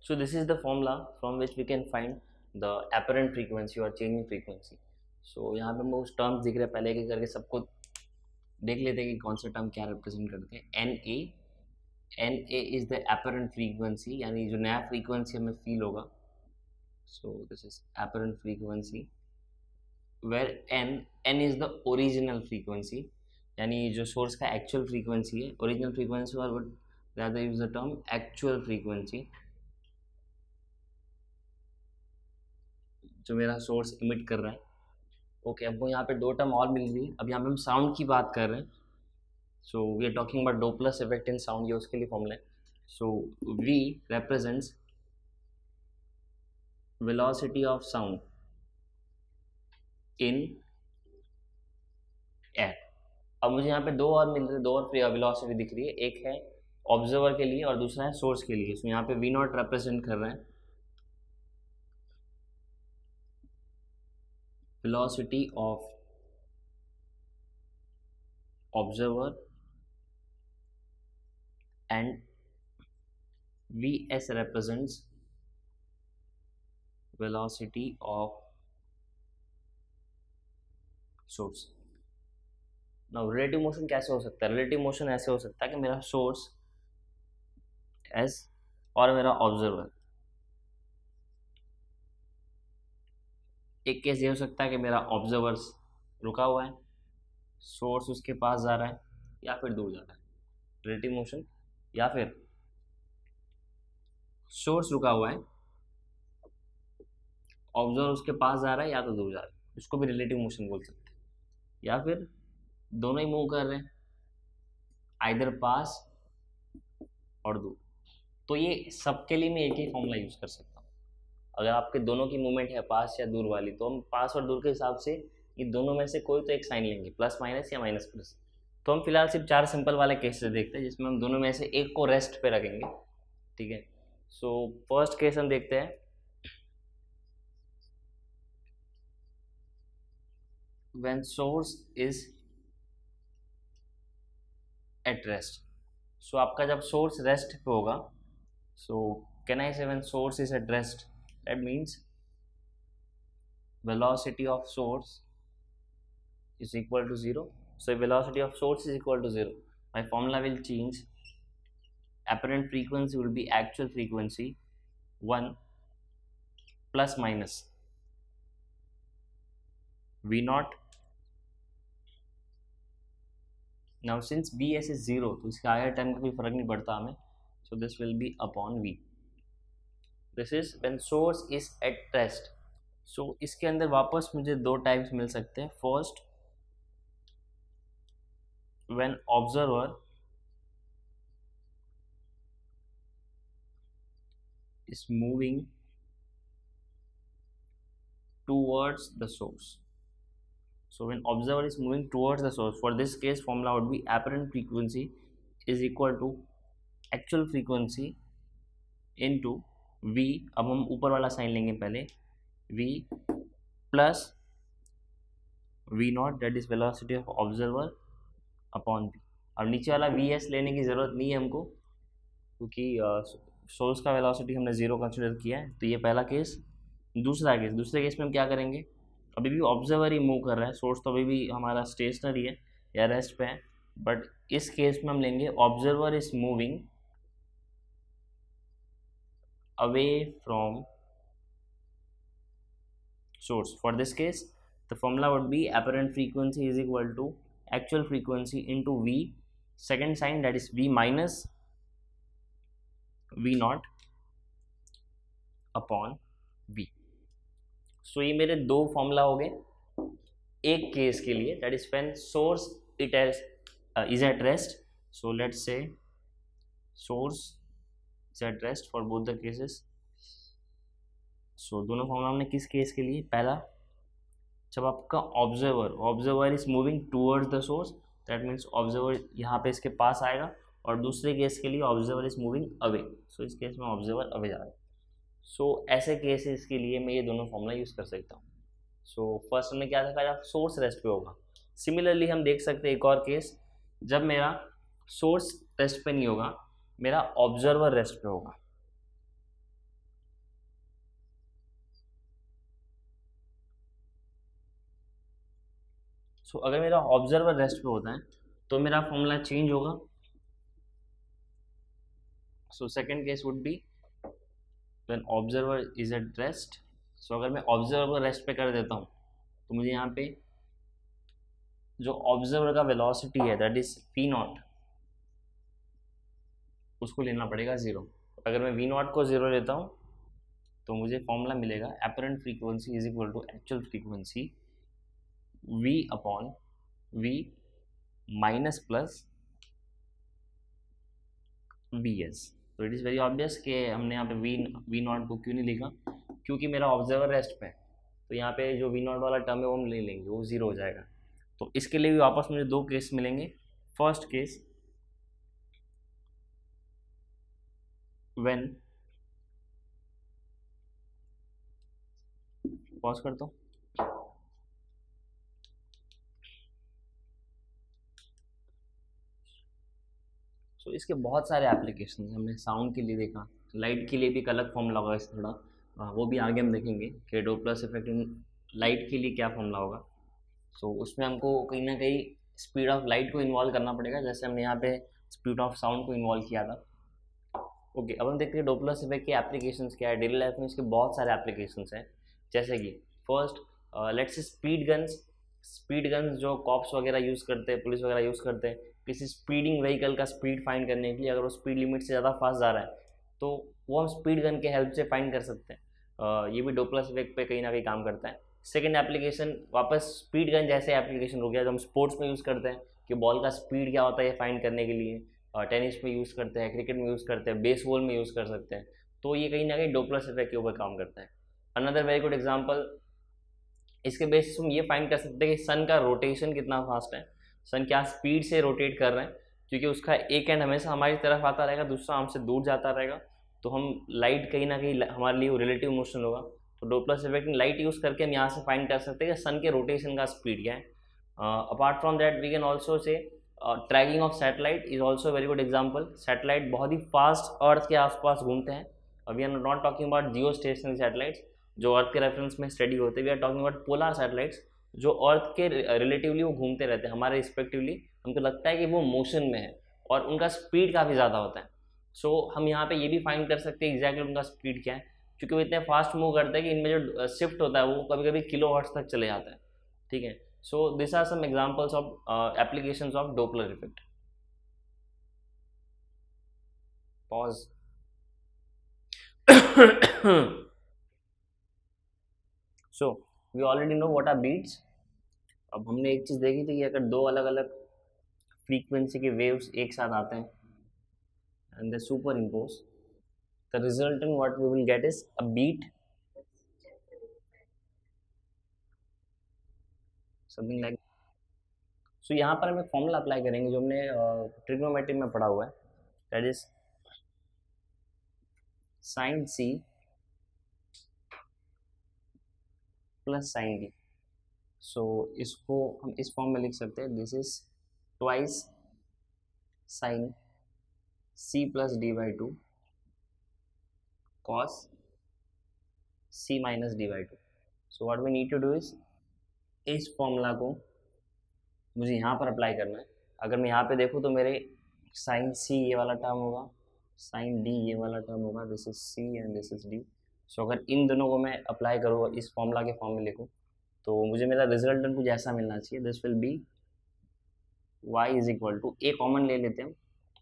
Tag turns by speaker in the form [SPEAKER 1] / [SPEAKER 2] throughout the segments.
[SPEAKER 1] So this is the formula from which we can find the apparent frequency or changing frequency. So यहाँ पे हम उस terms दिख रहे हैं, पहले एक करके सबको देख लेते हैं कि कौन सा टर्म क्या रिप्रेजेंट करते हैं. N A is the apparent frequency, यानी जो नया फ्रीक्वेंसी हमें फील होगा. So this is apparent frequency where n is the original frequency, यानी जो सोर्स का एक्चुअल फ्रीक्वेंसी है. ओरिजिनल फ्रीक्वेंसी और would rather use the term actual frequency, जो मेरा सोर्स इमिट कर रहा है. ओके, हमको यहाँ पे दो टर्म और मिल रही है. अब यहाँ पे हम साउंड की बात कर रहे हैं. So we are talking about Doppler effect in sound, ये उसके लिए फॉर्मूला है. So we represents velocity of sound in air. अब मुझे यहाँ पे दो और मिल रहे, दो और वेलोसिटी दिख रही है. एक है ऑब्जर्वर के लिए और दूसरा है सोर्स के लिए. सो यहाँ पे वी नॉट रिप्रेजेंट कर रहे हैं velocity of observer and Vs represents velocity of source. Now relative motion कैसे हो सकता है? relative motion ऐसे हो सकता है कि मेरा source S और मेरा ऑब्जर्वर. एक केस ये हो सकता है कि मेरा ऑब्जर्वर रुका हुआ है, सोर्स उसके पास जा रहा है या फिर दूर जा रहा है, रिलेटिव मोशन. या फिर सोर्स रुका हुआ है, ऑब्जर्वर उसके पास जा रहा है या तो दूर जा रहा है, इसको भी रिलेटिव मोशन बोल सकते हैं. या फिर दोनों ही मूव कर रहे हैं, आइदर पास और दूर. तो ये सबके लिए मैं एक ही फॉर्मूला यूज कर सकता हूँ. अगर आपके दोनों की मूवमेंट है पास या दूर वाली, तो हम पास और दूर के हिसाब से ये दोनों में से कोई तो एक साइन लेंगे, प्लस माइनस या माइनस प्लस. तो हम फिलहाल सिर्फ 4 सिंपल वाले केसेस देखते हैं जिसमें हम दोनों में से एक को रेस्ट पे रखेंगे. ठीक है. सो फर्स्ट केस हम देखते हैं. When source is at rest. So आपका जब सोर्स रेस्ट पे होगा, सो कैन आई से when source is at rest, that means velocity of source is equal to 0. So if velocity of source is equal to 0, my formula will change. Apparent frequency will be actual frequency 1 plus minus V naught. Now since Bs is 0, तो इसका आगे time का कोई फर्क नहीं पड़ता हमें. So this will be upon V. This is when source is at rest. So इसके अंदर वापस मुझे दो टाइप्स मिल सकते हैं. First, when observer is moving towards the source. So when observer is moving towards the source, for this case formula would be apparent frequency is equal to actual frequency into V. अब हम ऊपर वाला sign लेंगे पहले, V plus V not, that is velocity of observer upon V. अब नीचे वाला Vs लेने की ज़रूरत नहीं है हमको, क्योंकि सोर्स का वेलोसिटी हमने 0 कंसिडर किया है. तो ये पहला केस. दूसरे केस में हम क्या करेंगे, अभी भी ऑब्जर्वर ही मूव कर रहा है, सोर्स तो अभी भी हमारा स्टेशनरी है या रेस्ट पे है. बट इस केस में हम लेंगे observer is moving away from source. For this case the formula would be apparent frequency is equal to actual frequency into V, second sign, that is V minus V naught upon V. So ये मेरे दो formula हो गए एक case के लिए, that is when source it is at rest. So let's say source at rest for both the cases. So दोनों formula हमने किस केस के लिए, पहला जब आपका observer is moving towards the source, that means observer यहाँ पे इसके पास आएगा. और दूसरे केस के लिए ऑब्जर्वर इज मूविंग अवे, सो इस केस में ऑब्जर्वर अवे जा रहा है. सो ऐसे केसेस के लिए मैं ये दोनों फॉर्मूला यूज़ कर सकता हूँ. सो फर्स्ट हमने क्या देखा, जब सोर्स रेस्ट पे होगा. सिमिलरली हम देख सकते हैं एक और केस, जब मेरा सोर्स रेस्ट पे नहीं होगा, मेरा ऑब्जर्वर रेस्ट पे होगा. सो अगर मेरा ऑब्जर्वर रेस्ट पे होता है तो मेरा फॉर्मूला चेंज होगा. So second case would be when observer is at rest. So अगर मैं ऑब्जर्वर रेस्ट पे कर देता हूँ तो मुझे यहाँ पे जो ऑब्जर्वर का वेलोसिटी है दैट इज v नॉट, उसको लेना पड़ेगा 0. अगर मैं v नॉट को 0 लेता हूँ तो मुझे फॉर्मूला मिलेगा apparent frequency is equal to actual frequency v upon v minus plus vs. तो इट इज़ वेरी ऑब्वियस कि हमने यहाँ पे v नॉट को क्यों नहीं लिखा, क्योंकि मेरा ऑब्जर्वर रेस्ट पे है. तो यहाँ पे जो v नॉट वाला टर्म है वो हम ले लेंगे, वो 0 हो जाएगा. तो इसके लिए भी वापस मुझे दो केस मिलेंगे. फर्स्ट केस व्हेन, पॉज करता हूँ. सो इसके बहुत सारे एप्लीकेशन हैं. हमने साउंड के लिए देखा, लाइट के लिए भी एक अलग फॉर्मूला होगा इस थोड़ा, वो भी आगे हम देखेंगे कि डोपलर इफेक्ट इन लाइट के लिए क्या फॉर्मूला होगा. सो उसमें हमको कहीं ना कहीं स्पीड ऑफ लाइट को इन्वॉल्व करना पड़ेगा, जैसे हमने यहाँ पे स्पीड ऑफ साउंड को इन्वॉल्व किया था. ओके, अब हम देखते हैं डोपलर इफेक्ट के एप्लीकेशंस क्या है. डेली लाइफ में इसके बहुत सारे एप्लीकेशंस हैं, जैसे कि first let's say speed guns जो कॉप्स वगैरह यूज़ करते हैं, पुलिस वगैरह यूज़ करते हैं किसी स्पीडिंग व्हीकल का स्पीड फाइंड करने के लिए. अगर वो स्पीड लिमिट से ज़्यादा फास्ट जा रहा है तो वो हम स्पीड गन के हेल्प से फाइंड कर सकते हैं. ये भी डोपलर इफेक्ट पे कहीं ना कहीं काम करता है. सेकेंड एप्लीकेशन वापस स्पीड गन जैसे एप्लीकेशन हो गया जो हम स्पोर्ट्स में यूज़ करते हैं कि बॉल का स्पीड क्या होता है ये फाइंड करने के लिए. टेनिस में यूज़ करते हैं, क्रिकेट में यूज़ करते हैं, बेसबॉल में यूज़ कर सकते हैं. तो ये कहीं ना कहीं डोपलर इफेक्ट के ऊपर काम करता है. अनदर वेरी गुड एग्जांपल, इसके बेसिस हम ये फाइंड कर सकते हैं कि सन का रोटेशन कितना फास्ट है, सन क्या स्पीड से रोटेट कर रहे हैं, क्योंकि उसका एक एंड हमेशा हमारी तरफ आता रहेगा, दूसरा हमसे दूर जाता रहेगा. तो हम लाइट कहीं ना कहीं हमारे लिए रिलेटिव मोशन होगा. तो डोपलर इफेक्ट में लाइट यूज़ करके हम यहाँ से फाइंड कर सकते हैं कि सन के रोटेशन का स्पीड क्या है. Apart from that we can also say tracking of satellite is also very good example. Satellite बहुत ही फास्ट अर्थ के आसपास घूमते हैं. We are not talking about geostationary satellites जो अर्थ के रेफरेंस में स्टडी होते हैं. We are talking about polar satellites जो अर्थ के रिलेटिवली वो घूमते रहते हैं हमारे रिस्पेक्टिवली. हमको लगता है कि वो मोशन में है और उनका स्पीड काफ़ी ज़्यादा होता है. सो हम यहाँ पे ये भी फाइंड कर सकते हैं एग्जैक्टली उनका स्पीड क्या है, क्योंकि वो इतने फास्ट मूव करते हैं कि इनमें जो शिफ्ट होता है वो कभी कभी किलो हर्ट्ज तक चले जाता है. ठीक है. So this are some examples of applications of Doppler effect. Pause. So we already know what are beats. अब हमने एक चीज़ देखी थी कि अगर दो अलग अलग फ्रीक्वेंसी के वेव्स एक साथ आते हैं and they superimpose, the resultant what we will get is a beat, something like. सो यहाँ पर हम एक फॉर्मूला अप्लाई करेंगे जो हमने ट्रिग्नोमेट्री में पढ़ा हुआ है, that is sine C plus sine D. So इसको हम इस फॉर्म में लिख सकते हैं, this is twice sine C plus D by two cos C minus D by two. So what we need to do is इस formula को मुझे यहाँ पर अप्लाई करना है. अगर मैं यहाँ पे देखूँ तो मेरे साइन सी ये वाला टर्म होगा, साइन डी ये वाला टर्म होगा, this is C and this is D. So अगर इन दोनों को मैं अप्लाई करूँ और इस फॉर्मूला के फॉर्म में लिखूँ तो मुझे मेरा रिजल्टेंट कुछ ऐसा मिलना चाहिए. This will be y is equal to, a common ले लेते हैं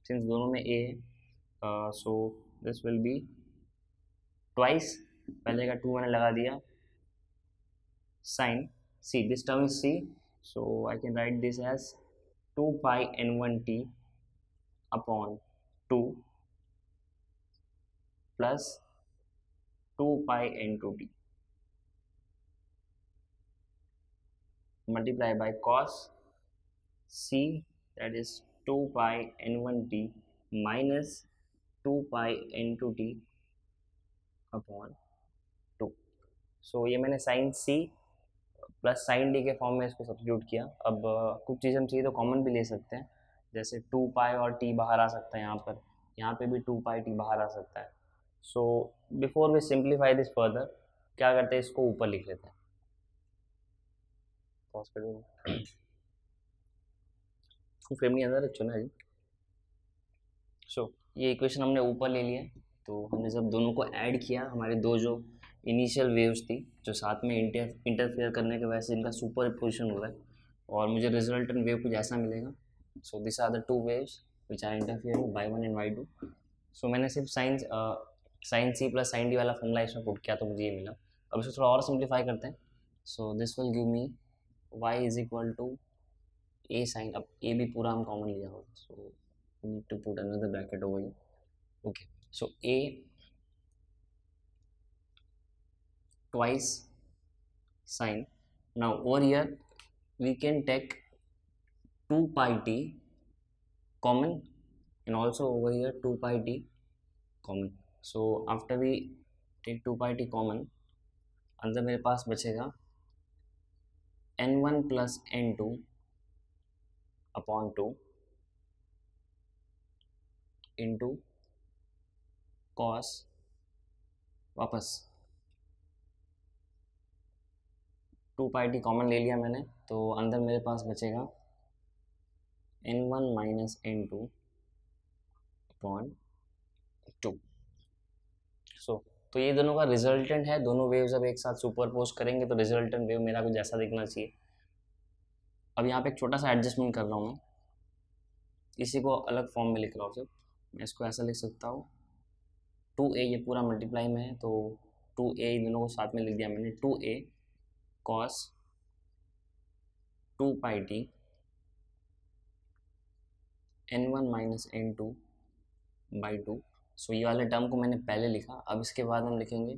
[SPEAKER 1] सिंस दोनों में a है. So this will be twice, पहले का 2 मैंने लगा दिया, sine C, this term is C. So I can write this as 2 pi n1t upon 2 plus 2 pi n2t multiply by cos c, that is 2 pi n1t minus 2 pi n2t upon 2. So ये मैंने sin c plus sine D के form में इसको substitute किया. अब कुछ चीज़ हम चाहिए तो कॉमन भी ले सकते हैं, जैसे 2 पाई और टी बाहर आ सकता है यहाँ पे भी 2 पाई टी बाहर आ सकता है. So before we simplify this further क्या करते हैं, इसको ऊपर लिख लेते हैं. फ्रेम नहीं अंदर चुना जी। सो ये इक्वेशन हमने ऊपर ले लिया। तो हमने जब दोनों को ऐड किया, हमारे दो जो इनिशियल वेव्स थी जो साथ में इंटरफेयर करने की वजह से इनका सुपर पोजिशन हो रहा है और मुझे रिजल्टेंट वेव कुछ ऐसा मिलेगा। So this are the two waves which are interfering y1 and y2। So मैंने सिर्फ sine C plus sine D वाला फॉर्मूला इसमें पुट किया तो मुझे ये मिला। अब इसको थोड़ा और सिंप्लीफाई करते हैं। So this will give me y is equal to a sine, अब a भी पूरा हम कॉमन लिया होगा, so need to put another bracket over here. Okay, so a twice sine. Now over here we can take 2 pi t common and also over here 2 pi t common. So after we take 2 pi t common, अंदर मेरे पास बचेगा n1 plus n2 upon 2 into cos, वापस 2 pi T common ले लिया मैंने, तो अंदर मेरे पास बचेगा n1 माइनस n2 अपॉन 2। तो ये दोनों का रिजल्टेंट है। दोनों वेव जब एक साथ सुपरपोज करेंगे तो रिजल्टेंट वेव मेरा कुछ ऐसा दिखना चाहिए। अब यहाँ पे एक छोटा सा एडजस्टमेंट कर रहा हूँ मैं, इसी को अलग फॉर्म में लिख रहा हूँ। सिर्फ मैं इसको ऐसा लिख सकता हूँ 2a, ये पूरा मल्टीप्लाई में है तो 2a दोनों को साथ में लिख दिया मैंने, 2a cos 2 pi t n1 minus n2 by 2। सो ये वाले टर्म को मैंने पहले लिखा। अब इसके बाद हम लिखेंगे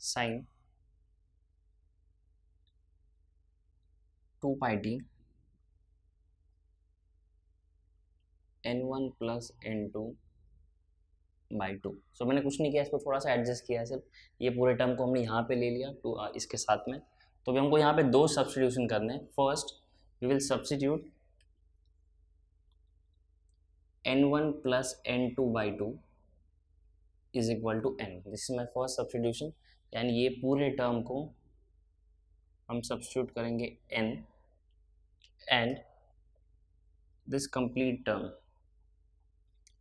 [SPEAKER 1] sine 2 pi t n1 plus n2 by 2। So मैंने कुछ नहीं किया, इसको थोड़ा सा एडजस्ट किया है सिर्फ। ये पूरे टर्म को हमने यहाँ पे ले लिया टू इसके साथ में। तो भी हमको यहाँ पे दो सब्स्टिट्यूशन करने हैं। First we will substitute n1 plus n2 by 2 is equal to n। This is my first substitution, यानी ये पूरे टर्म को हम सब्स्टिट्यूट करेंगे n and this complete term.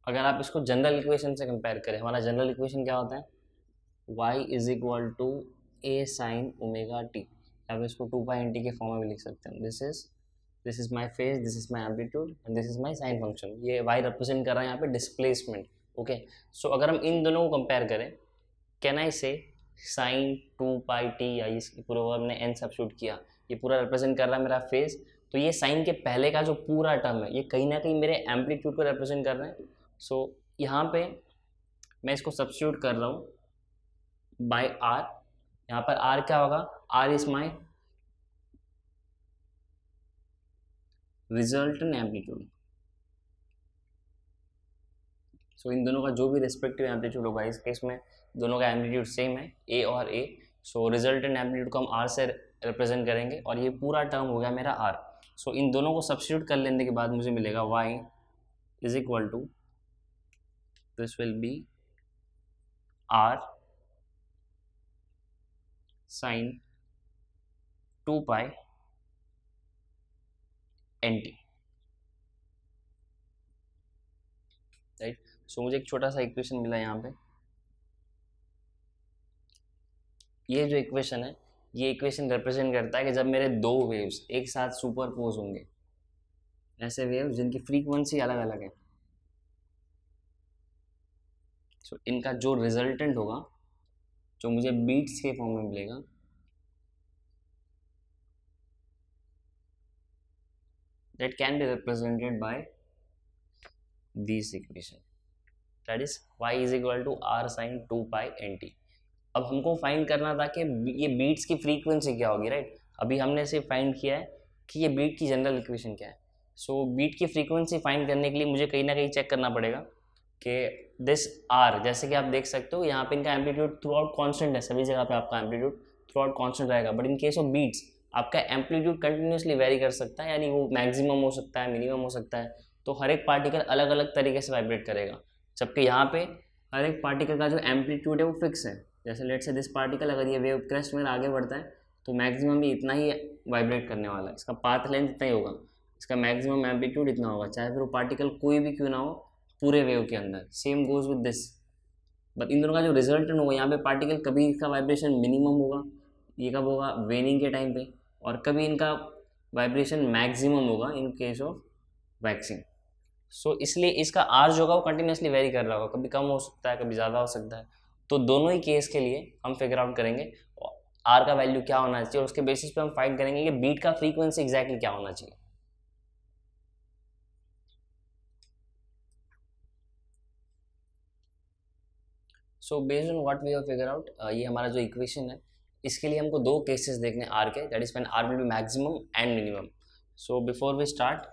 [SPEAKER 1] अगर आप इसको जनरल इक्वेशन से कंपेयर करें, हमारा जनरल इक्वेशन क्या होता है, y is equal to a sine omega T. अब इसको 2 पाई nt के फॉर्म में भी लिख सकते हैं। This is my phase, this is my amplitude and this is my sine function. ये y रिप्रेजेंट कर रहा है यहाँ पे डिस्प्लेसमेंट। ओके, सो अगर हम इन दोनों को कंपेयर करें, कैन आई से साइन 2 पाई टी, या इस पूरा हमने n सब्स्टिट्यूट किया, ये पूरा रिप्रेजेंट कर रहा है मेरा फेज। तो ये साइन के पहले का जो पूरा टर्म है ये कहीं ना कहीं मेरे एम्पलीट्यूड को रिप्रेजेंट कर रहे हैं। सो यहाँ पे मैं इसको सब्स्टिट्यूट कर रहा हूँ बाय r। यहाँ पर r क्या होगा, r is my resultant amplitude. So इन दोनों का जो भी रिस्पेक्टिव एम्पलीट्यूड होगा, इस केस में दोनों का एम्पलीट्यूड सेम है, a और a। सो रिजल्टेंट एम्पलीट्यूड को हम r से रिप्रेजेंट करेंगे और ये पूरा टर्म हो गया मेरा r। सो इन दोनों को सब्स्टिट्यूट कर लेने के बाद मुझे मिलेगा y is equal to, this will be r sin 2 pi nt, right. So मुझे एक छोटा सा इक्वेशन मिला यहाँ पे। ये जो इक्वेशन है, ये इक्वेशन रिप्रेजेंट करता है कि जब मेरे दो वेव्स एक साथ सुपरपोज होंगे, ऐसे वेव्स जिनकी फ्रीक्वेंसी अलग अलग है, सो इनका जो रिजल्टेंट होगा, जो मुझे बीट्स के फॉर्म में मिलेगा, that can be represented by this equation, that is y is equal to r sin 2 pi nt। अब हमको फाइंड करना था कि ये बीट्स की फ्रीक्वेंसी क्या होगी, राइट। अभी हमने सिर्फ फाइंड किया है कि ये बीट की जनरल इक्वेशन क्या है। सो बीट की फ्रीक्वेंसी फाइंड करने के लिए मुझे कहीं ना कहीं चेक करना पड़ेगा कि दिस आर, जैसे कि आप देख सकते हो यहाँ पे इनका एम्पलीट्यूड थ्रू आउट कॉन्स्टेंट है, सभी जगह पे आपका एम्पलीट्यूड थ्रू आउट कॉन्स्टेंट रहेगा। But in case of beats आपका एम्पलीट्यूड कंटिन्यूसली वेरी कर सकता है, यानी वो मैक्सिमम हो सकता है, मिनिमम हो सकता है। तो हर एक पार्टिकल अलग अलग तरीके से वाइब्रेट करेगा, जबकि यहाँ पे हर एक पार्टिकल का जो एम्पलीट्यूड है वो फिक्स है। जैसे लेट से दिस पार्टिकल, अगर ये वेव क्रेस्ट में आगे बढ़ता है तो मैक्सिमम भी इतना ही वाइब्रेट करने वाला है, इसका पाथ लेंथ इतना ही होगा, इसका मैक्सिमम एम्पलीट्यूड इतना होगा, चाहे फिर वो पार्टिकल कोई भी क्यों ना हो पूरे वेव के अंदर। Same goes with this, but in दोनों का जो रिजल्टेंट होगा यहाँ पे पार्टिकल, कभी इसका वाइब्रेशन मिनिमम होगा, ये कब होगा वेनिंग के टाइम पे, और कभी इनका वाइब्रेशन मैक्सिमम होगा इन केस ऑफ वैक्सिंग। सो इसलिए इसका आर जो होगा वो कंटिन्यूसली वेरी कर रहा होगा, कभी कम हो सकता है कभी ज़्यादा हो सकता है। तो दोनों ही केस के लिए हम फिगर आउट करेंगे आर का वैल्यू क्या होना चाहिए, और उसके बेसिस पे हम फाइंड करेंगे कि बीट का फ्रीक्वेंसी एग्जैक्टली क्या होना चाहिए। So based on what we have figure out, ये हमारा जो इक्वेशन है, इसके लिए हमको दो केसेस देखने आर के, that is when R will be maximum and minimum. So before we start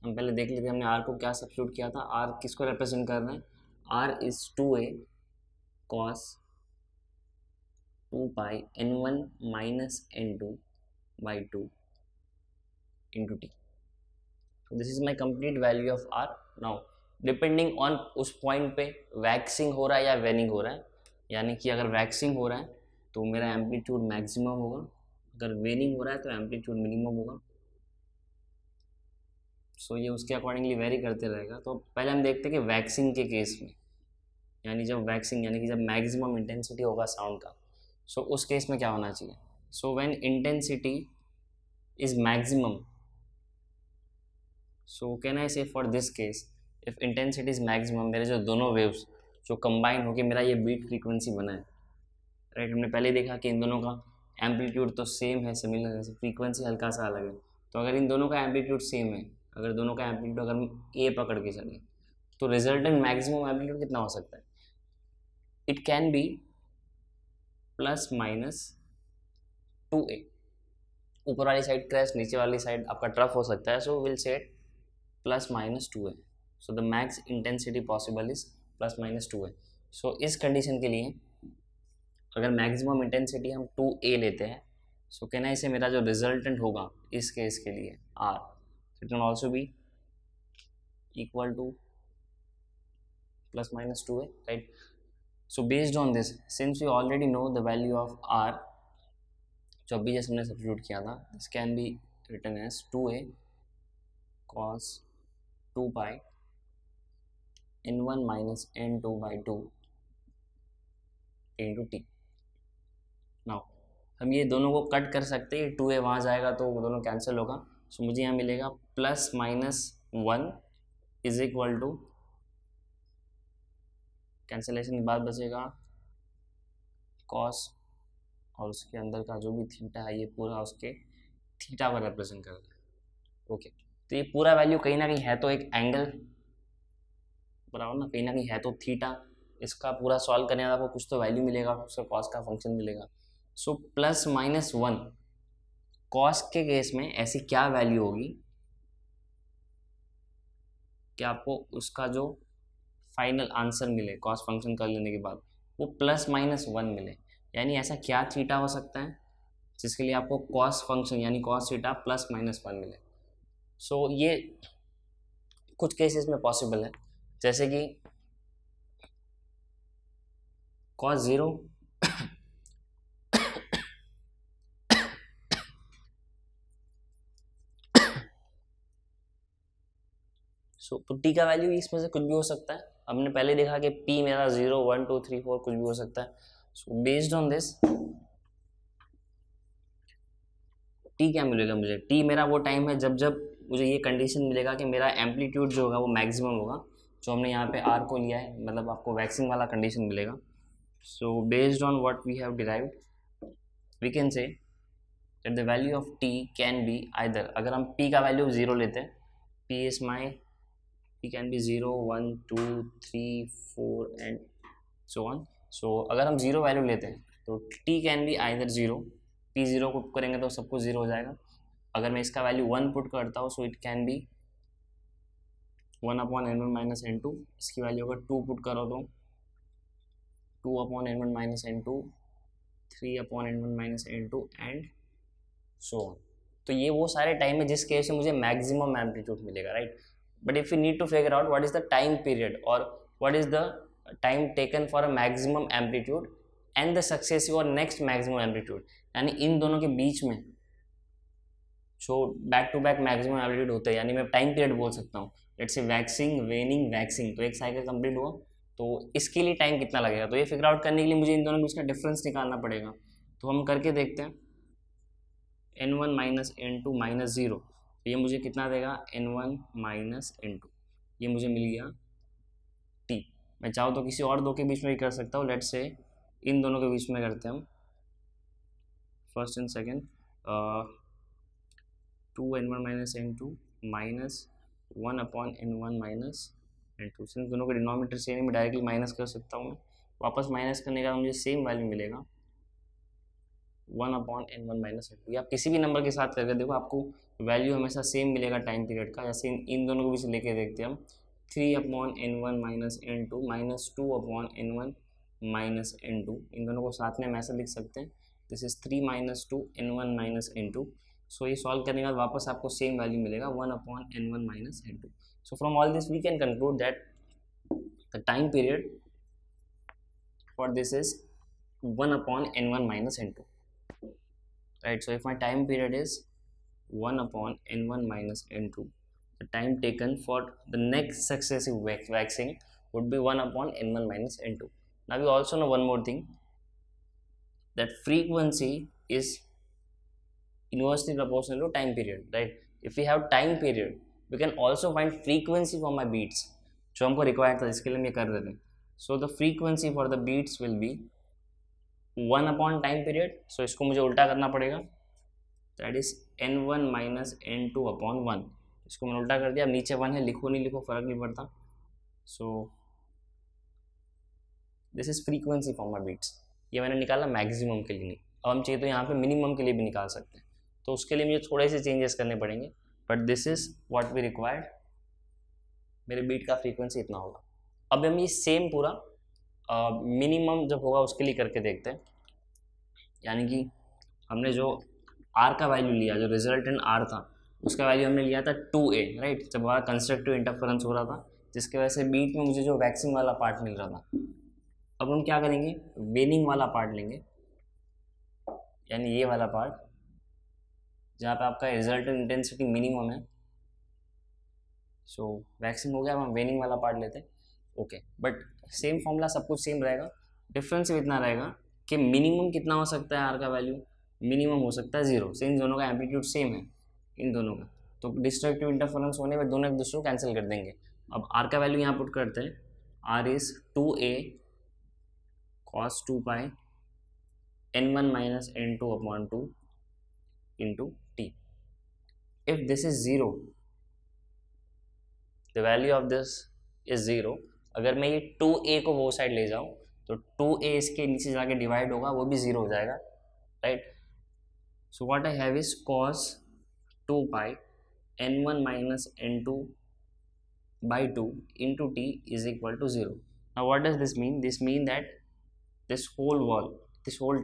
[SPEAKER 1] हम पहले देख लेते हैं हमने आर को क्या सब्स्टिट्यूट किया था। आर किसको रिप्रेजेंट कर रहे हैं, are is 2a cos 2 pi n1 minus n2 by 2 into t. So this is my complete value of r. Now depending on उस पॉइंट पे वैक्सिंग हो रहा है या वेनिंग हो रहा है, यानी कि अगर वैक्सिंग हो रहा है तो मेरा एम्पलीट्यूड मैक्सिमम होगा, अगर वेनिंग हो रहा है तो एम्पलीट्यूड मिनिमम होगा। सो ये उसके अकॉर्डिंगली वेरी करते रहेगा। तो पहले हम देखते हैं कि वैक्सिंग के केस में, यानी जब वैक्सिंग यानी कि जब मैक्सिमम इंटेंसिटी होगा साउंड का, सो उस केस में क्या होना चाहिए। So when intensity is maximum, so can I say for this case if intensity is maximum, मेरे जो दोनों वेव्स जो कंबाइन होकर मेरा ये बीट फ्रीक्वेंसी बना है, राइट। हमने पहले देखा कि इन दोनों का एम्पलीट्यूड तो सेम है, सिमिलर है, फ्रीक्वेंसी हल्का सा अलग है। तो अगर इन दोनों का एम्पलीट्यूड सेम है, अगर दोनों का एम्पलीट्यूड अगर हम ए पकड़ के चलें, तो रिजल्टेंट मैक्सिमम एम्पलीट्यूड कितना हो सकता है, it can be plus minus 2a। ऊपर वाली साइड क्रेस्ट, नीचे वाली साइड आपका ट्रफ हो सकता है, so will set plus minus 2a। So the max intensity possible is plus minus 2a। सो इस कंडीशन के लिए अगर मैक्सिमम इंटेंसिटी हम 2a लेते हैं, सो कहना इसे मेरा जो रिजल्टेंट होगा इस केस के लिए r, it can also be equal to plus minus 2a, right. So based on this, since we already know the value of r, जो अभी जैसे हमने सब्स्टिट्यूट किया था, this can be written as 2a cos 2 pi n1 minus n2 by 2 into t। Now हम ये दोनों को कट कर सकते हैं, 2a वहाँ जाएगा तो वो दोनों कैंसिल होगा। सो मुझे यहाँ मिलेगा plus minus 1 is equal to, cancellation के बाद बचेगा कॉस, और उसके अंदर का जो भी थीटा है ये पूरा उसके थीटा पर रिप्रेजेंट कर रहा है। ओके, तो ये पूरा वैल्यू कहीं ना कहीं है तो एक एंगल, बराबर ना, कहीं ना कहीं है तो थीटा। इसका पूरा सॉल्व करने का आपको कुछ तो वैल्यू मिलेगा, उसका कॉस का फंक्शन मिलेगा। सो प्लस माइनस 1 कॉस के केस में ऐसी क्या वैल्यू होगी कि आपको उसका जो फाइनल आंसर मिले कॉस फंक्शन कर लेने के बाद वो प्लस माइनस 1 मिले, यानी ऐसा क्या थीटा हो सकता है जिसके लिए आपको कॉस फंक्शन यानी कॉस थीटा प्लस माइनस 1 मिले। सो ये कुछ केसेस में पॉसिबल है, जैसे कि कॉस 0 तो टी का वैल्यू इसमें से कुछ भी हो सकता है। हमने पहले देखा कि पी मेरा 0 1 2 3 4 कुछ भी हो सकता है। सो बेस्ड ऑन दिस टी क्या मिलेगा मुझे, टी मेरा वो टाइम है जब जब मुझे ये कंडीशन मिलेगा कि मेरा एम्पलीट्यूड जो होगा वो मैक्सिमम होगा, जो हमने यहाँ पे आर को लिया है, मतलब आपको वैक्सिंग वाला कंडीशन मिलेगा। So based on what we have derived we can say that the value of T can be either, अगर हम पी का वैल्यू 0 लेते हैं, P is my, P can be 0 1 2 3 4 and so on. So अगर हम 0 value लेते हैं तो T can be either 0, P 0 put करेंगे तो सब कुछ 0 हो जाएगा। अगर मैं इसका वैल्यू 1 पुट करता हूँ, so it can be 1 upon n1 minus n2, इसकी वैल्यू अगर 2 पुट करो तो 2 upon n1 minus n2, 3 upon n1 minus n2 and so on. तो ये वो सारे टाइम है जिस केस में मुझे मैक्सिमम एम्पलीट्यूड मिलेगा, right. But if you need to figure out what is the time period और what is the time taken for a maximum amplitude and the successive और नेक्स्ट मैक्सिमम एम्पलीट्यूड, यानी इन दोनों के बीच में जो back to back maximum amplitude होते हैं, यानी मैं टाइम पीरियड बोल सकता हूँ, लेट्स से वैक्सिंग, वेनिंग, वैक्सिंग, तो एक साइकिल कंप्लीट हुआ, तो इसके लिए टाइम कितना लगेगा, तो ये फिगर आउट करने के लिए मुझे इन दोनों के बीच का डिफरेंस निकालना पड़ेगा। तो हम करके देखते हैं, n1 माइनस n2 माइनस 0, ये मुझे कितना देगा, n1 माइनस n2, ये मुझे मिल गया t। मैं चाहूँ तो किसी और दो के बीच में भी कर सकता हूँ, लेट्स से इन दोनों के बीच में करते हैं हम, first and second, 2n1 minus n2 minus 1/n1 minus n2, since दोनों के डिनोमिनेटर सेम, मैं डायरेक्टली माइनस कर सकता हूँ, वापस माइनस करने का मुझे सेम वैल्यू मिलेगा 1/n1 माइनस n2। आप किसी भी नंबर के साथ करके देखो, आपको वैल्यू हमेशा सेम मिलेगा टाइम पीरियड का। जैसे इन दोनों को भी लेके देखते हैं हम, 3/n1 minus n2 minus 2/n1 minus n2, इन दोनों को साथ में हम ऐसा लिख सकते हैं, this is 3 minus 2n1 minus n2। सो ये सॉल्व करने के बाद वापस आपको सेम वैल्यू मिलेगा 1/n1 minus n2। So from all this we can conclude that the time period for this is 1/n1 minus n2, right? So if my time period is 1/n1 minus n2, the time taken for the next successive waxing would be 1/n1 minus n2. Now we also know one more thing, that frequency is inversely proportional to time period, right? If we have time period, we can also find frequency for my beats, जो हमको required था, इसके लिए हम ये कर रहे थे। So the frequency for the beats will be 1/time period, so इसको मुझे उल्टा करना पड़ेगा, that is n1 minus n2/1, इसको मैंने उल्टा कर दिया। अब नीचे 1 है, लिखो नहीं लिखो फर्क नहीं पड़ता। So this is frequency for my beats, ये मैंने निकाला मैक्सिमम के लिए, अब हम चाहिए तो यहाँ पे मिनिमम के लिए भी निकाल सकते हैं, तो उसके लिए मुझे थोड़े से चेंजेस करने पड़ेंगे, but this is what we required. मेरे बीट का फ्रीक्वेंसी इतना होगा। अब हम ये सेम पूरा मिनिमम जब होगा उसके लिए करके देखते हैं, यानी कि हमने जो आर का वैल्यू लिया, जो रिजल्टेंट आर था, उसका वैल्यू हमने लिया था 2a, राइट, जब हमारा कंस्ट्रक्टिव इंटरफेरेंस हो रहा था, जिसके वजह से बीट में मुझे जो वैक्सिंग वाला पार्ट मिल रहा था। अब हम क्या करेंगे, वेनिंग वाला पार्ट लेंगे, यानी ये वाला पार्ट जहाँ पे आपका रिजल्टेंट इंटेंसिटी मिनिमम है। सो वैक्सिंग हो गया, अब हम वेनिंग वाला पार्ट लेते हैं, ओके। बट सेम फॉर्मूला, सब कुछ सेम रहेगा, डिफरेंस इतना रहेगा कि मिनिमम कितना हो सकता है आर का वैल्यू, मिनिमम हो सकता है 0, से इन दोनों का एम्पलीट्यूड सेम है इन दोनों का, तो डिस्ट्रक्टिव इंटरफेरेंस होने पर दोनों एक दूसरे को कैंसिल कर देंगे। अब आर का वैल्यू यहाँ पुट करते हैं, are is 2a cos 2 pi n1 minus n2/2 into t। if this is 0, the value of this is 0, अगर मैं ये 2a को वो साइड ले जाऊँ तो 2a इसके नीचे जाके डिवाइड होगा, वो भी 0 हो जाएगा, right. So what I have is cos 2 pi n1 minus n2/2 into t is equal to 0। now what does this mean? this mean that this whole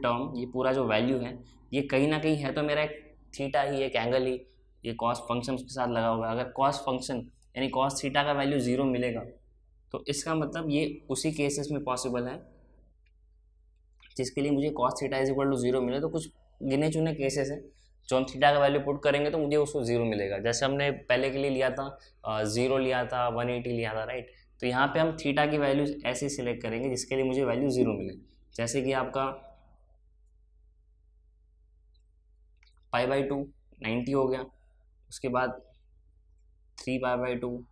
[SPEAKER 1] term, ये पूरा जो वैल्यू है, ये कहीं ना कहीं है तो मेरा एक थीटा ही, एक एंगल ही, ये कॉस फंक्शन उसके साथ लगा होगा। अगर कॉस फंक्शन यानी कॉस थीटा का वैल्यू 0 मिलेगा, तो इसका मतलब ये उसी केसेस में पॉसिबल है जिसके लिए मुझे cos theta is equal to 0 मिले। तो कुछ गिने चुने केसेस हैं जो हम थीटा का वैल्यू पुट करेंगे तो मुझे उसको 0 मिलेगा, जैसे हमने पहले के लिए लिया था 0 लिया था, 180 लिया था, राइट। तो यहाँ पे हम थीटा की वैल्यू ऐसे सिलेक्ट करेंगे जिसके लिए मुझे वैल्यू 0 मिले, जैसे कि आपका π/2 90 हो गया, उसके बाद 3π/2,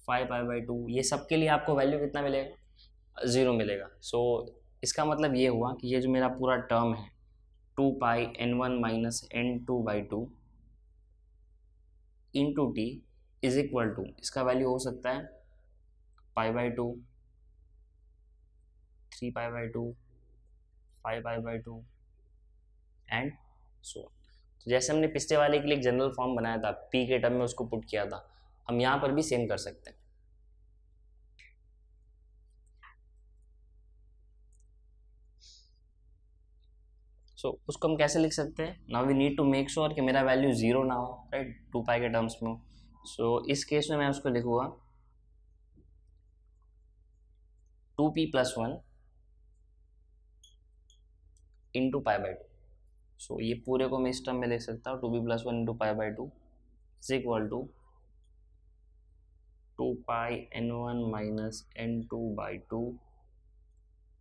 [SPEAKER 1] 5π/2, ये सब के लिए आपको वैल्यू कितना मिलेगा, 0 मिलेगा। सो इसका मतलब ये हुआ कि ये जो मेरा पूरा टर्म है 2 pi n1 minus n2/2 into T is equal to, इसका वैल्यू हो सकता है π/2, 3π/2, 5π/2 एंड सो। तो जैसे हमने पिछले वाले के लिए एक जनरल फॉर्म बनाया था, पी के टर्म में उसको पुट किया था, हम यहाँ पर भी सेम कर सकते हैं। सो उसको हम कैसे लिख सकते हैं, now we need to make sure कि मेरा वैल्यू 0 ना हो, राइट, 2π के टर्म्स में। सो इस केस में मैं उसको लिखूँगा 2p + 1 into pi by two. So ये पूरे को मैं इस टर्म में ले सकता हूँ, 2b+1 into pi by two is equal to 2π n1 - n2/2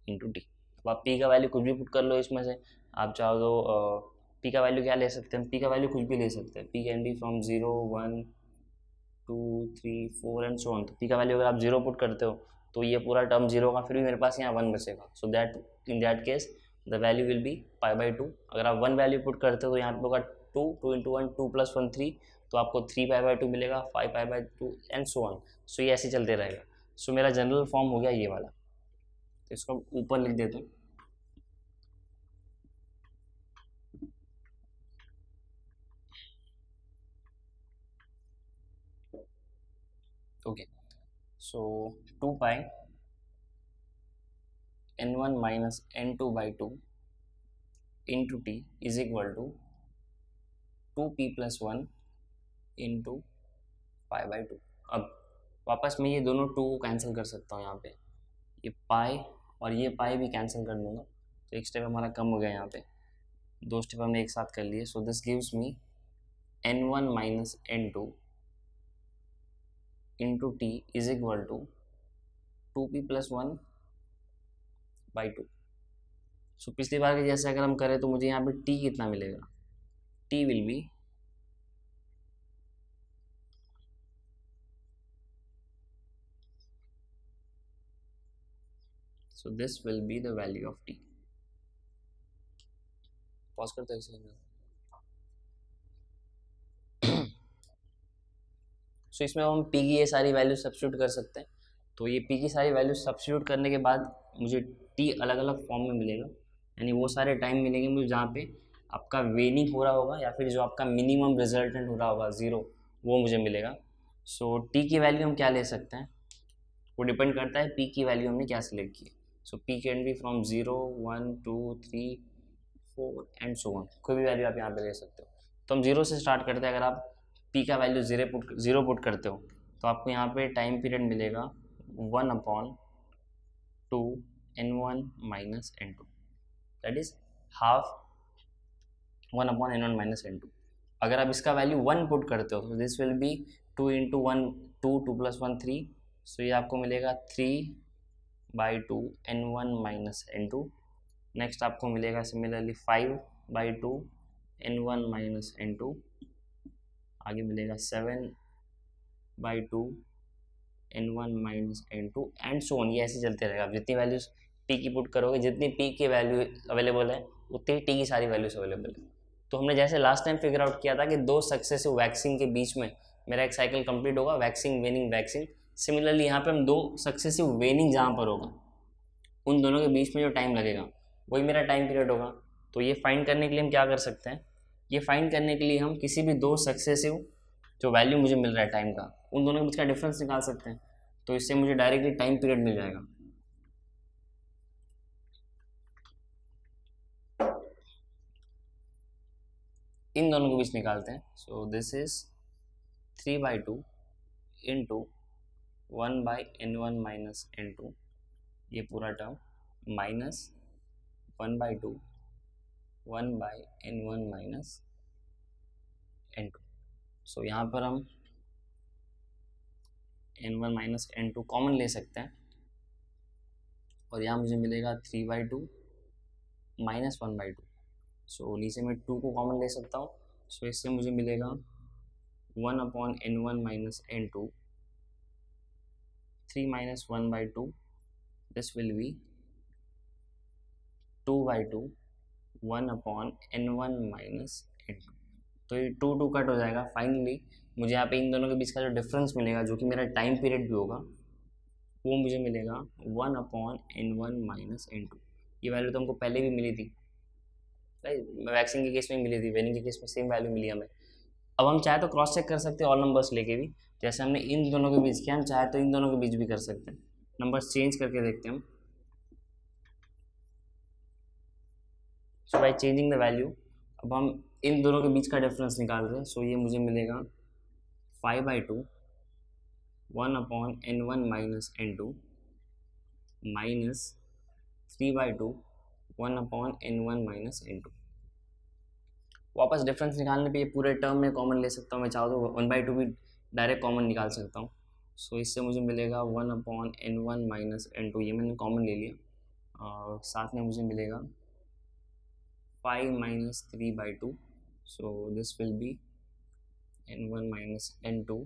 [SPEAKER 1] into T. अब आप पी का वैल्यू कुछ भी पुट कर लो इसमें से, आप चाहो तो पी का वैल्यू क्या ले सकते हैं, पी का वैल्यू कुछ भी ले सकते हैं, P can B from 0 1 2 3 4 and so on. तो पी का वैल्यू अगर आप 0 पुट करते हो तो ये पूरा टर्म 0 का, फिर भी मेरे पास यहाँ 1 बचेगा। So that in that case the value will be pi by to. अगर आप 1 वैल्यू पुट करते हो तो यहाँ पे होगा 2 2 इंटू 1 2 + 1 3, तो आपको 3 पाई बाई टू मिलेगा, 5 pi by two and so on. So ये ऐसे चलते रहेगा। सो मेरा जनरल फॉर्म हो गया ये वाला, तो इसको ऊपर लिख देते हैं। Okay, so 2π n1 - n2/2 into T is equal to 2p+1 into pi by two. अब वापस मैं ये दोनों 2 को कैंसिल कर सकता हूँ यहाँ पे, ये पाई और ये पाई भी कैंसिल कर दूंगा, तो एक स्टेप हमारा कम हो गया यहाँ पे, 2 स्टेप हमने एक साथ कर लिए। So this gives me n1 - n2 into T is equal to 2p+1/2। So पिछली बार के जैसे अगर हम करें तो मुझे यहाँ पे t कितना मिलेगा, t will be so this will be the value of t। Pause करते हैं सो इसमें हम p की ये सारी वैल्यू सब्स्टिट्यूट कर सकते हैं। तो ये p की सारी वैल्यू सब्स्टिट्यूट करने के बाद मुझे t अलग अलग फॉर्म में मिलेगा, यानी वो सारे टाइम मिलेंगे मुझे जहाँ पे आपका वेनिंग हो रहा होगा या फिर जो आपका मिनिमम रिजल्टेंट हो रहा होगा 0, वो मुझे मिलेगा। सो t की वैल्यू हम क्या ले सकते हैं, वो डिपेंड करता है p की वैल्यू हमने क्या सिलेक्ट की है। सो p can be from 0 1 2 3 4 and so on, कोई भी वैल्यू आप यहाँ पे ले सकते हो। तो हम 0 से स्टार्ट करते हैं। अगर आप p का वैल्यू 0 पुट करते हो तो आपको यहाँ पे टाइम पीरियड मिलेगा 1/2 n1 - n2, that is half 1/n1 - n2। अगर आप इसका वैल्यू 1 पुट करते हो तो दिस विल बी 2 इंटू 1 2 2 + 1 3, सो ये आपको मिलेगा 3/2 n1 - n2। नेक्स्ट आपको मिलेगा सिमिलरली 5/2 n1 - n2, आगे मिलेगा 7/2 n1 - n2 and so on. ये ऐसे चलते रहेगा। आप जितनी वैल्यूज p की पुट करोगे, जितनी p की वैल्यू अवेलेबल है उतनी t की सारी वैल्यूज अवेलेबल है। तो हमने जैसे लास्ट टाइम फिगर आउट किया था कि 2 सक्सेसिव वैक्सिंग के बीच में मेरा एक साइकिल कंप्लीट होगा, वैक्सिंग वेनिंग वैक्सिंग। सिमिलरली यहाँ पे हम 2 सक्सेसिव वेनिंग जहाँ पर होगा उन दोनों के बीच में जो टाइम लगेगा वही मेरा टाइम पीरियड होगा। तो ये फाइंड करने के लिए हम क्या कर सकते हैं, ये फाइंड करने के लिए हम किसी भी 2 सक्सेसिव जो वैल्यू मुझे मिल रहा है टाइम का, उन दोनों के बीच का डिफरेंस निकाल सकते हैं। तो इससे मुझे डायरेक्टली टाइम पीरियड मिल जाएगा। इन दोनों के बीच निकालते हैं। So this is 3/2 into 1/n1 - n2, ये पूरा टर्म माइनस 1/2 1/n1 - n2। सो यहाँ पर हम n1 - n2 कॉमन ले सकते हैं और यहाँ मुझे मिलेगा 3/2 -1/2। सो नीचे में 2 को कॉमन ले सकता हूँ। सो इससे मुझे मिलेगा 1/n1 - n2 3 - 1/2, this will B 2/2 1/n1 - n2। तो ये 2 2 कट हो जाएगा। फाइनली मुझे यहाँ पे इन दोनों के बीच का जो डिफरेंस मिलेगा, जो कि मेरा टाइम पीरियड भी होगा, वो मुझे मिलेगा 1/n1 - n2। ये वैल्यू तो हमको पहले भी मिली थी, वैक्सिंग के केस में मिली थी, वेनिंग के केस में सेम वैल्यू मिली हमें। अब हम चाहे तो क्रॉस चेक कर सकते हैं ऑल नंबर्स लेके भी, जैसे हमने इन दोनों के बीच किया, हम चाहे तो इन दोनों के बीच भी कर सकते हैं। नंबर्स चेंज करके देखते हैं हम। सो बाय चेंजिंग द वैल्यू अब हम इन दोनों के बीच का डिफरेंस निकाल रहे हैं। सो ये मुझे मिलेगा 5/2 1/n1 - n2 minus 3/2 1/n1 - n2। वापस डिफरेंस निकालने पे ये पूरे टर्म में कॉमन ले सकता हूँ, मैं चाहूँ तो 1/2 भी डायरेक्ट कॉमन निकाल सकता हूँ। सो इससे मुझे मिलेगा 1/n1 - n2, ये मैंने कॉमन ले लिया। और साथ में मुझे मिलेगा 5 - 3/2। सो this will B n1 - n2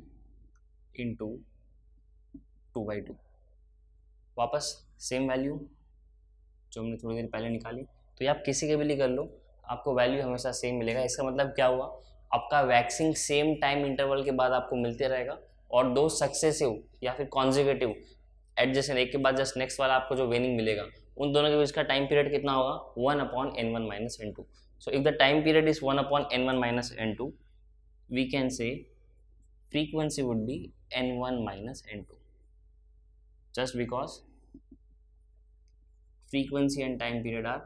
[SPEAKER 1] into 2/2। वापस सेम वैल्यू जो हमने थोड़ी देर पहले निकाली, तो ये आप किसी के भी लिए कर लो, आपको वैल्यू हमेशा सेम मिलेगा। इसका मतलब क्या हुआ, आपका वैक्सिंग सेम टाइम इंटरवल के बाद आपको मिलते रहेगा, और दो सक्सेसिव या फिर कॉन्जिक्यूटिव एडजेसेंट एक के बाद जस्ट नेक्स्ट वाला आपको जो वेनिंग मिलेगा, उन दोनों के बीच का टाइम पीरियड कितना होगा, 1/n1 - n2। So if the time period is 1/n1 - n2, we can say frequency would be n1 - n2, just because frequency and time period are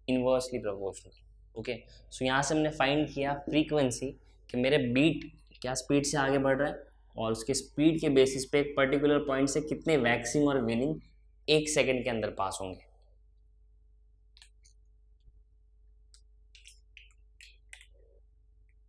[SPEAKER 1] inversely proportional। Okay, so यहाँ से हमने find किया frequency कि मेरे beat क्या speed से आगे बढ़ रहा है, और उसके स्पीड के बेसिस पे एक पर्टिकुलर पॉइंट से कितने वैक्सिंग और वेनिंग 1 सेकेंड के अंदर पास होंगे।